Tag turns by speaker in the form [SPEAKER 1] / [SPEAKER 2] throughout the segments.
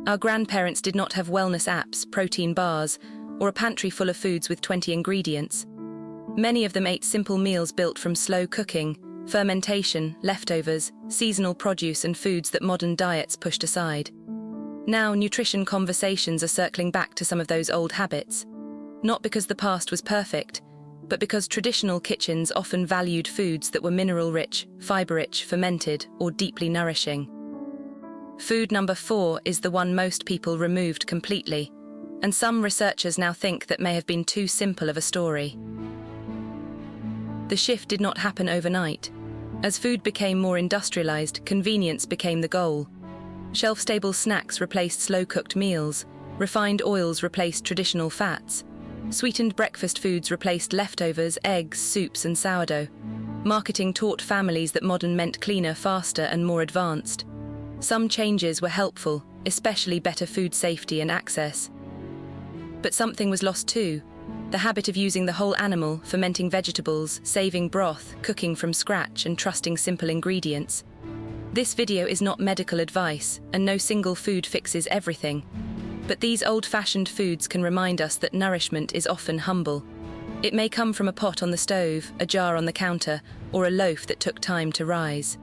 [SPEAKER 1] Our grandparents did not have wellness apps, protein bars, or a pantry full of foods with 20 ingredients. Many of them ate simple meals built from slow cooking, fermentation, leftovers, seasonal produce and foods that modern diets pushed aside. Now, nutrition conversations are circling back to some of those old habits. Not because the past was perfect, but because traditional kitchens often valued foods that were mineral-rich, fiber-rich, fermented, or deeply nourishing. Food number 4 is the one most people removed completely, and some researchers now think that may have been too simple of a story. The shift did not happen overnight. As food became more industrialized, convenience became the goal. Shelf-stable snacks replaced slow-cooked meals, refined oils replaced traditional fats, sweetened breakfast foods replaced leftovers, eggs, soups and sourdough. Marketing taught families that modern meant cleaner, faster and more advanced. Some changes were helpful, especially better food safety and access. But something was lost too. The habit of using the whole animal, fermenting vegetables, saving broth, cooking from scratch and trusting simple ingredients. This video is not medical advice, and no single food fixes everything. But these old-fashioned foods can remind us that nourishment is often humble. It may come from a pot on the stove, a jar on the counter, or a loaf that took time to rise.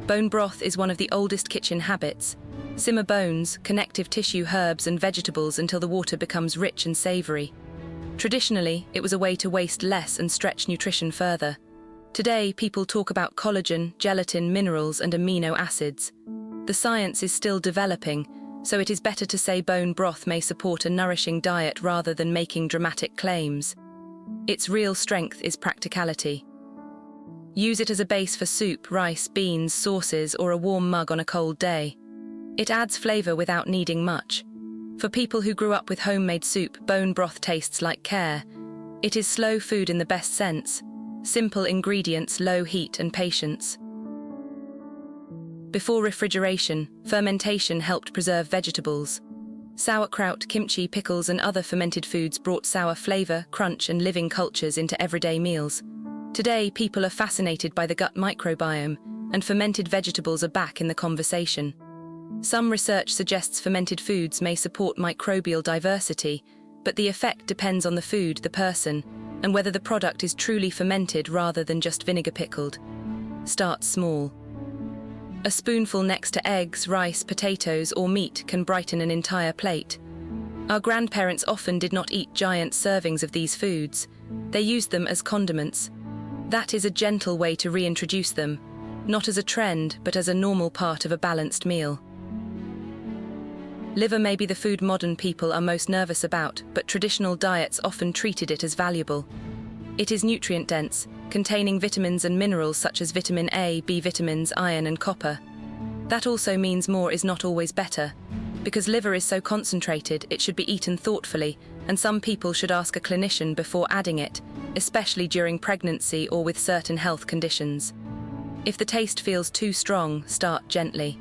[SPEAKER 1] Bone broth is one of the oldest kitchen habits. Simmer bones, connective tissue, herbs and vegetables until the water becomes rich and savory. Traditionally, it was a way to waste less and stretch nutrition further. Today, people talk about collagen, gelatin, minerals and amino acids. The science is still developing, so it is better to say bone broth may support a nourishing diet rather than making dramatic claims. Its real strength is practicality. Use it as a base for soup, rice, beans, sauces, or a warm mug on a cold day. It adds flavor without needing much. For people who grew up with homemade soup, bone broth tastes like care. It is slow food in the best sense. Simple ingredients, low heat and patience. Before refrigeration, fermentation helped preserve vegetables. Sauerkraut, kimchi, pickles and other fermented foods brought sour flavor, crunch and living cultures into everyday meals. Today, people are fascinated by the gut microbiome, and fermented vegetables are back in the conversation. Some research suggests fermented foods may support microbial diversity, but the effect depends on the food, the person, and whether the product is truly fermented rather than just vinegar pickled. Start small. A spoonful next to eggs, rice, potatoes, or meat can brighten an entire plate. Our grandparents often did not eat giant servings of these foods. They used them as condiments. That is a gentle way to reintroduce them, not as a trend, but as a normal part of a balanced meal. Liver may be the food modern people are most nervous about, but traditional diets often treated it as valuable. It is nutrient-dense, containing vitamins and minerals such as vitamin A, B vitamins, iron and copper. That also means more is not always better. Because liver is so concentrated, it should be eaten thoughtfully, and some people should ask a clinician before adding it, especially during pregnancy or with certain health conditions. If the taste feels too strong, start gently.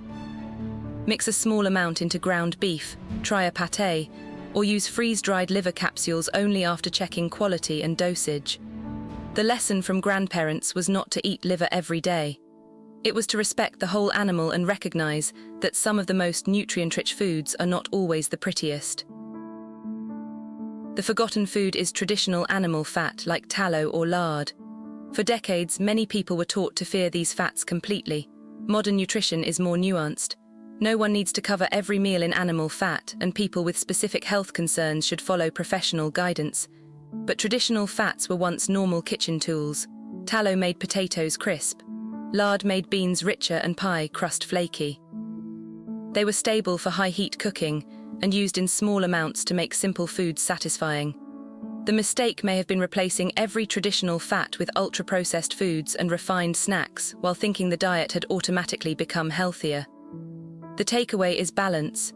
[SPEAKER 1] Mix a small amount into ground beef, try a pâté, or use freeze-dried liver capsules only after checking quality and dosage. The lesson from grandparents was not to eat liver every day. It was to respect the whole animal and recognize that some of the most nutrient-rich foods are not always the prettiest. The forgotten food is traditional animal fat like tallow or lard. For decades, many people were taught to fear these fats completely. Modern nutrition is more nuanced. No one needs to cover every meal in animal fat, and people with specific health concerns should follow professional guidance. But traditional fats were once normal kitchen tools. Tallow made potatoes crisp. Lard made beans richer and pie crust flaky. They were stable for high-heat cooking and used in small amounts to make simple foods satisfying. The mistake may have been replacing every traditional fat with ultra-processed foods and refined snacks while thinking the diet had automatically become healthier. The takeaway is balance.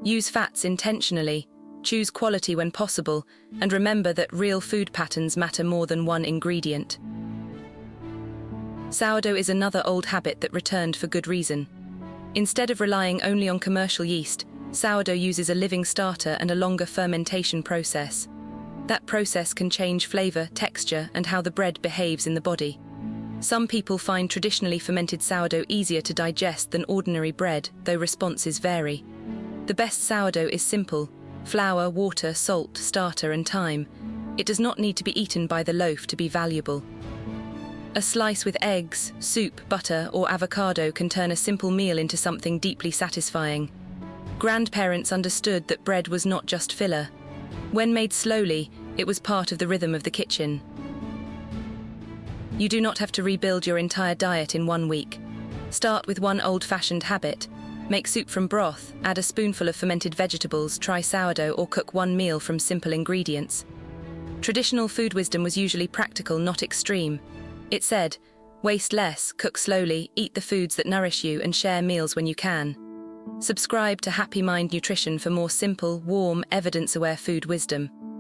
[SPEAKER 1] Use fats intentionally, choose quality when possible, and remember that real food patterns matter more than one ingredient. Sourdough is another old habit that returned for good reason. Instead of relying only on commercial yeast, sourdough uses a living starter and a longer fermentation process. That process can change flavor, texture, and how the bread behaves in the body. Some people find traditionally fermented sourdough easier to digest than ordinary bread, though responses vary. The best sourdough is simple: flour, water, salt, starter, and thyme. It does not need to be eaten by the loaf to be valuable. A slice with eggs, soup, butter, or avocado can turn a simple meal into something deeply satisfying. Grandparents understood that bread was not just filler. When made slowly, it was part of the rhythm of the kitchen. You do not have to rebuild your entire diet in 1 week. Start with one old-fashioned habit. Make soup from broth, add a spoonful of fermented vegetables, try sourdough, or cook one meal from simple ingredients. Traditional food wisdom was usually practical, not extreme. It said, waste less, cook slowly, eat the foods that nourish you, and share meals when you can. Subscribe to HappyMind Nutrition for more simple, warm, evidence-aware food wisdom.